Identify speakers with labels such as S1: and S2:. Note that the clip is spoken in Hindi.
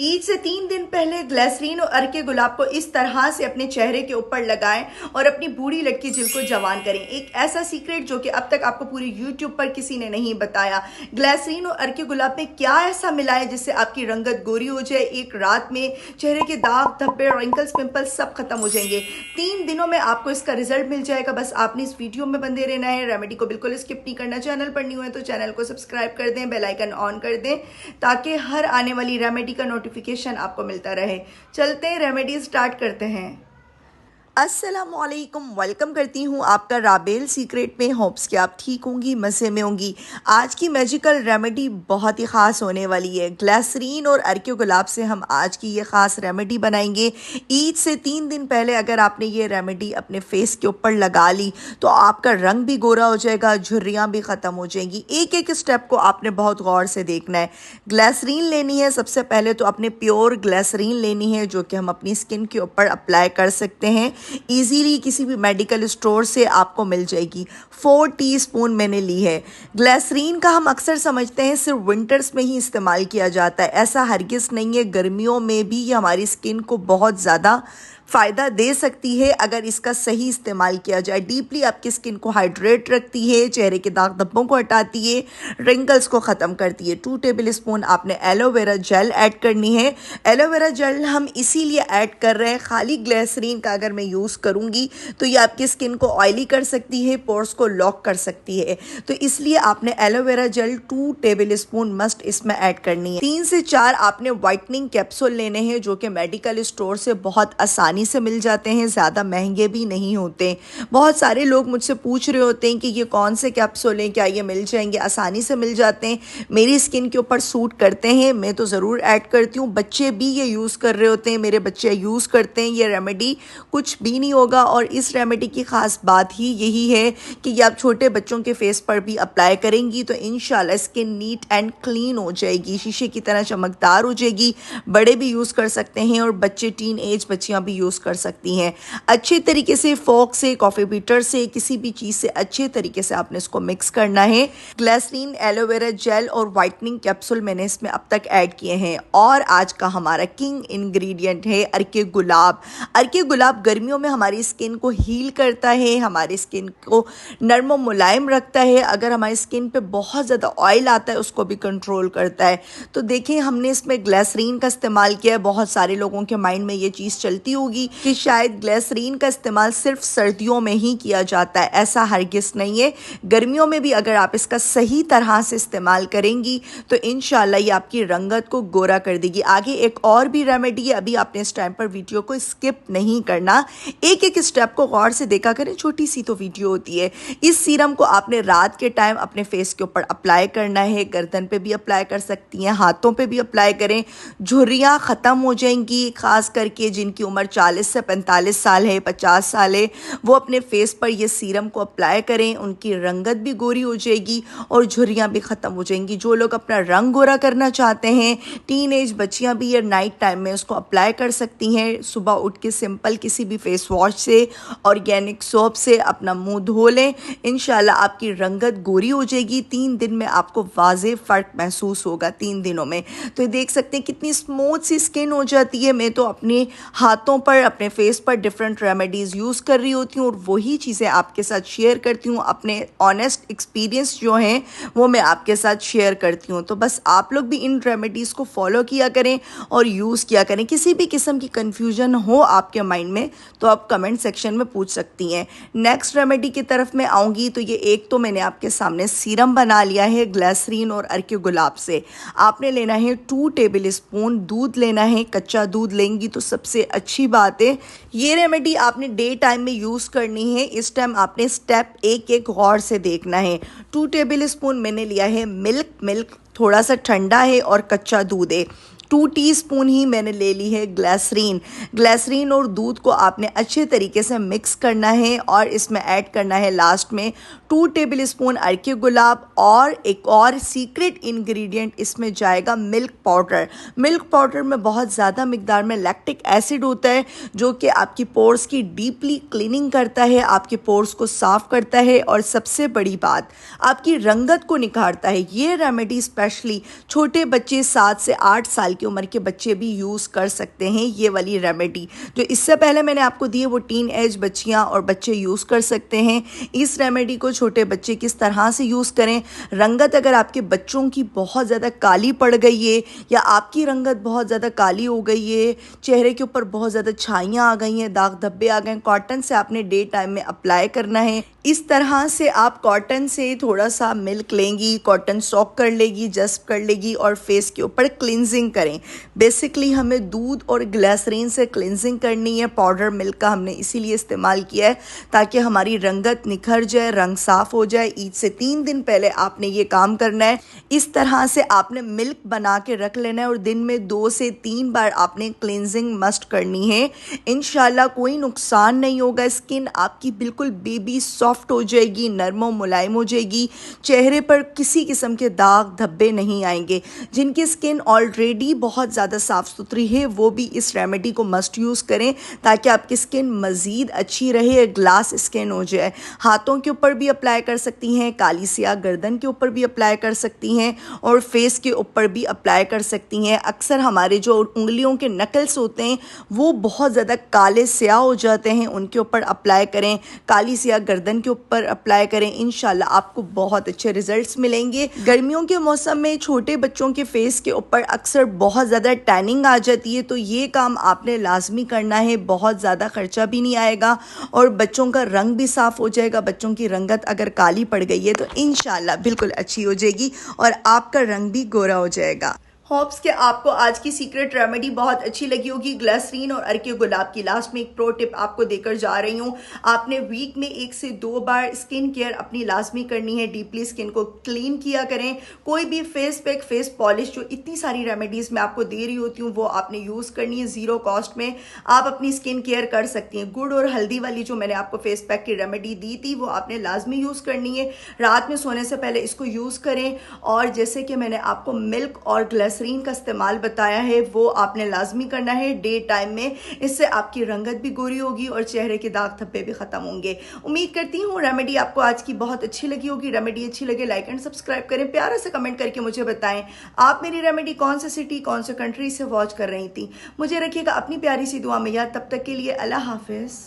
S1: ईद से 3 दिन पहले ग्लिसरीन और अर्के गुलाब को इस तरह से अपने चेहरे के ऊपर लगाएं और अपनी बूढ़ी लटकी जिल्द को जवान करें। एक ऐसा सीक्रेट जो कि अब तक आपको पूरे यूट्यूब पर किसी ने नहीं बताया। ग्लिसरीन और अर्के गुलाब में क्या ऐसा मिला है जिससे आपकी रंगत गोरी हो जाए, एक रात में चेहरे के दाग धब्बे रिंकल्स पिंपल्स सब खत्म हो जाएंगे। 3 दिनों में आपको इसका रिजल्ट मिल जाएगा। बस आपने इस वीडियो में बंधे रहना है, रेमेडी को बिल्कुल स्किप नहीं करना। चैनल पर न्यू है तो चैनल को सब्सक्राइब कर दें, बेल आइकन ऑन कर दें ताकि हर आने वाली रेमेडी का नोटिफिकेशन आपको मिलता रहे। चलते हैं, रेमेडी स्टार्ट करते हैं। अस्सलामुअलैकुम, वेलकम करती हूँ आपका राबेल सीक्रेट में। होप्स कि आप ठीक होंगी, मज़े में होंगी। आज की मैजिकल रेमेडी बहुत ही ख़ास होने वाली है। ग्लिसरीन और अर्के गुलाब से हम आज की ये ख़ास रेमेडी बनाएंगे। ईद से 3 दिन पहले अगर आपने ये रेमेडी अपने फेस के ऊपर लगा ली तो आपका रंग भी गोरा हो जाएगा, झुर्रियाँ भी ख़त्म हो जाएंगी। एक एक स्टेप को आपने बहुत गौर से देखना है। ग्लिसरीन लेनी है, सबसे पहले तो अपने प्योर ग्लिसरीन लेनी है जो कि हम अपनी स्किन के ऊपर अप्लाई कर सकते हैं। इजीली किसी भी मेडिकल स्टोर से आपको मिल जाएगी। 4 टीस्पून मैंने ली है। ग्लिसरीन का हम अक्सर समझते हैं सिर्फ विंटर्स में ही इस्तेमाल किया जाता है, ऐसा हरगिज़ नहीं है। गर्मियों में भी ये हमारी स्किन को बहुत ज़्यादा फ़ायदा दे सकती है अगर इसका सही इस्तेमाल किया जाए। डीपली आपकी स्किन को हाइड्रेट रखती है, चेहरे के दाग धब्बों को हटाती है, रिंकल्स को ख़त्म करती है। 2 टेबल स्पून आपने एलोवेरा जेल ऐड करनी है। एलोवेरा जेल हम इसीलिए ऐड कर रहे हैं, खाली ग्लिसरीन का अगर मैं यूज़ करूँगी तो ये आपकी स्किन को ऑयली कर सकती है, पोर्स को लॉक कर सकती है, तो इसलिए आपने aloe vera gel 2 table spoon must इसमें ऐड करनी है। 3 से 4 आपने वाइटनिंग कैप्सूल लेने हैं जो कि मेडिकल स्टोर से बहुत आसानी से मिल जाते हैं, ज़्यादा महंगे भी नहीं होते। बहुत सारे लोग मुझसे पूछ रहे होते हैं कि ये कौन से कैप्सूल हैं, क्या ये मिल जाएंगे? आसानी से मिल जाते हैं, मेरी स्किन के ऊपर सूट करते हैं, मैं तो ज़रूर ऐड करती हूँ। बच्चे भी ये यूज़ कर रहे होते हैं, मेरे बच्चे यूज़ करते हैं। ये रेमेडी कुछ भी नहीं होगा और इस रेमेडी की ख़ास बात ही यही है कि ये आप छोटे बच्चों के फेस पर भी अप्लाई करेंगी तो इंशाल्लाह स्किन नीट एंड क्लीन हो जाएगी, शीशे की तरह चमकदार हो जाएगी। बड़े भी यूज़ कर सकते हैं और बच्चे, टीन एज बच्चियाँ भी यूज़ कर सकती हैं। अच्छे तरीके से फोक से, कॉफ़ी बीटर से, किसी भी चीज़ से अच्छे तरीके से आपने इसको मिक्स करना है। ग्लिसरीन, एलोवेरा जेल और वाइटनिंग कैप्सूल मैंने इसमें अब तक ऐड किए हैं। और आज का हमारा किंग इंग्रेडिएंट है अर्के गुलाब। अर्के गुलाब गर्मियों में हमारी स्किन को हील करता है, हमारी स्किन को नर्म और मुलायम रखता है। अगर हमारी स्किन पे बहुत ज़्यादा ऑयल आता है उसको भी कंट्रोल करता है। तो देखिए, हमने इसमें ग्लिसरीन का इस्तेमाल किया है। बहुत सारे लोगों के माइंड में ये चीज़ चलती होगी कि शायद ग्लिसरीन का इस्तेमाल सिर्फ सर्दियों में ही किया जाता है, ऐसा हरगिज़ नहीं है। गर्मियों में भी अगर आप इसका सही तरह से इस्तेमाल करेंगी तो इंशाल्लाह ये आपकी रंगत को गोरा कर देगी। आगे एक और भी रेमेडी है, अभी आपने इस टाइम पर वीडियो को स्किप नहीं करना, एक एक स्टेप को गौर से देखा करें, छोटी सी तो वीडियो होती है। इस सीरम को आपने रात के टाइम अपने फेस के ऊपर अप्लाई करना है, गर्दन पे भी अप्लाई कर सकती हैं, हाथों पे भी अप्लाई करें। झुर्रियाँ ख़त्म हो जाएंगी, खास करके जिनकी उम्र 40 से 45 साल है, 50 साल है, वो अपने फेस पर ये सीरम को अप्लाई करें, उनकी रंगत भी गोरी हो जाएगी और झुर्रियाँ भी ख़त्म हो जाएंगी। जो लोग अपना रंग गोरा करना चाहते हैं, टीन एज बच्चियाँ भी ये नाइट टाइम में उसको अप्लाई कर सकती हैं। सुबह उठ के सिंपल किसी भी फेस वॉश से, ऑर्गेनिक सोप से अपना मुंह धो लें, इंशाल्लाह आपकी रंगत गोरी हो जाएगी। 3 दिन में आपको वाज़ेह फ़र्क महसूस होगा। 3 दिनों में तो देख सकते हैं कितनी स्मूथ सी स्किन हो जाती है। मैं तो अपने हाथों पर, अपने फेस पर डिफरेंट रेमेडीज़ यूज़ कर रही होती हूँ और वही चीज़ें आपके साथ शेयर करती हूँ। अपने ऑनेस्ट एक्सपीरियंस जो हैं वो मैं आपके साथ शेयर करती हूँ। तो बस आप लोग भी इन रेमेडीज़ को फॉलो किया करें और यूज़ किया करें। किसी भी किस्म की कन्फ्यूजन हो आपके माइंड में तो आप कमेंट सेक्शन में पूछ सकती हैं। नेक्स्ट रेमेडी की तरफ मैं आऊँगी तो ये एक तो मैंने आपके सामने सीरम बना लिया है ग्लिसरीन और अर्के गुलाब से। आपने लेना है 2 टेबल स्पून दूध लेना है। कच्चा दूध लेंगी तो सबसे अच्छी बात है। ये रेमेडी आपने डे टाइम में यूज़ करनी है। इस टाइम आपने स्टेप एक एक गौर से देखना है। 2 टेबल स्पून मैंने लिया है मिल्क थोड़ा सा ठंडा है और कच्चा दूध है। 2 टीस्पून ही मैंने ले ली है ग्लिसरीन और दूध को आपने अच्छे तरीके से मिक्स करना है और इसमें ऐड करना है लास्ट में 2 टेबल स्पून अर्के गुलाब। और एक और सीक्रेट इंग्रेडिएंट इसमें जाएगा मिल्क पाउडर। मिल्क पाउडर में बहुत ज़्यादा मिकदार में लैक्टिक एसिड होता है जो कि आपकी पोर्स की डीपली क्लीनिंग करता है, आपके पोर्स को साफ़ करता है और सबसे बड़ी बात आपकी रंगत को निखारता है। ये रेमेडी स्पेशली छोटे बच्चे 7 से 8 साल की उम्र के बच्चे भी यूज़ कर सकते हैं ये वाली रेमेडी। जो इससे पहले मैंने आपको दी है वो टीन एज बच्चियाँ और बच्चे यूज़ कर सकते हैं। इस रेमेडी को छोटे बच्चे किस तरह से यूज़ करें, रंगत अगर आपके बच्चों की बहुत ज़्यादा काली पड़ गई है या आपकी रंगत बहुत ज़्यादा काली हो गई है, चेहरे के ऊपर बहुत ज़्यादा छाइयाँ आ गई हैं, दाग धब्बे आ गए, कॉटन से आपने डे टाइम में अप्लाई करना है। इस तरह से आप कॉटन से थोड़ा सा मिल्क लेंगी, कॉटन सॉक कर लेगी, जस्ट कर लेगी और फेस के ऊपर क्लिनजिंग करें। बेसिकली हमें दूध और ग्लिसरीन से क्लिनजिंग करनी है। पाउडर मिल्क का हमने इसीलिए इस्तेमाल किया है ताकि हमारी रंगत निखर जाए, रंग साफ हो जाए। ईद से 3 दिन पहले आपने ये काम करना है। इस तरह से आपने मिल्क बना के रख लेना है और दिन में 2 से 3 बार आपने क्लिनजिंग मस्ट करनी है। इंशाल्लाह कोई नुकसान नहीं होगा। स्किन आपकी बिल्कुल बेबी सॉफ्ट हो जाएगी, नरम और मुलायम हो जाएगी। चेहरे पर किसी किस्म के दाग धब्बे नहीं आएंगे। जिनकी स्किन ऑलरेडी बहुत ज़्यादा साफ़ सुथरी है वो भी इस रेमेडी को मस्ट यूज़ करें ताकि आपकी स्किन मज़ीद अच्छी रहे, ग्लास स्किन हो जाए। हाथों के ऊपर भी अप्लाई कर सकती हैं, काली सियाह गर्दन के ऊपर भी अप्लाई कर सकती हैं और फेस के ऊपर भी अप्लाई कर सकती हैं। अक्सर हमारे जो उंगलियों के नकल्स होते हैं वो बहुत ज़्यादा काले स्याह हो जाते हैं, उनके ऊपर अप्लाई करें। काली सियाह गर्दन के ऊपर अप्लाई करें। इंशाल्लाह आपको बहुत अच्छे रिजल्ट्स मिलेंगे। गर्मियों के मौसम में छोटे बच्चों के फेस के ऊपर अक्सर बहुत ज़्यादा टैनिंग आ जाती है, तो ये काम आपने लाजमी करना है। बहुत ज़्यादा खर्चा भी नहीं आएगा और बच्चों का रंग भी साफ़ हो जाएगा। बच्चों की रंगत अगर काली पड़ गई है तो इंशाल्लाह बिल्कुल अच्छी हो जाएगी और आपका रंग भी गोरा हो जाएगा। होप्स कि आपको आज की सीक्रेट रेमेडी बहुत अच्छी लगी होगी। ग्लिसरीन और अर्के गुलाब की लास्ट में एक प्रो टिप आपको देकर जा रही हूँ। आपने वीक में 1 से 2 बार स्किन केयर अपनी लाजमी करनी है। डीपली स्किन को क्लीन किया करें। कोई भी फेस पैक, फेस पॉलिश, जो इतनी सारी रेमेडीज़ मैं आपको दे रही होती हूँ वो आपने यूज़ करनी है। 0 कॉस्ट में आप अपनी स्किन केयर कर सकती हैं। गुड़ और हल्दी वाली जो मैंने आपको फेस पैक की रेमेडी दी थी वो आपने लाजमी यूज़ करनी है। रात में सोने से पहले इसको यूज़ करें। और जैसे कि मैंने आपको मिल्क और ग्लिसरीन का इस्तेमाल बताया है वो आपने लाजमी करना है डे टाइम में। इससे आपकी रंगत भी गोरी होगी और चेहरे के दाग धब्बे भी खत्म होंगे। उम्मीद करती हूँ रेमेडी आपको आज की बहुत अच्छी लगी होगी। रेमेडी अच्छी लगे लाइक एंड सब्सक्राइब करें। प्यारा से कमेंट करके मुझे बताएं आप मेरी रेमेडी कौन सी सिटी, कौन से कंट्री से वॉच कर रही थी। मुझे रखिएगा अपनी प्यारी सी दुआ में याद। तब तक के लिए अल्लाह हाफिज।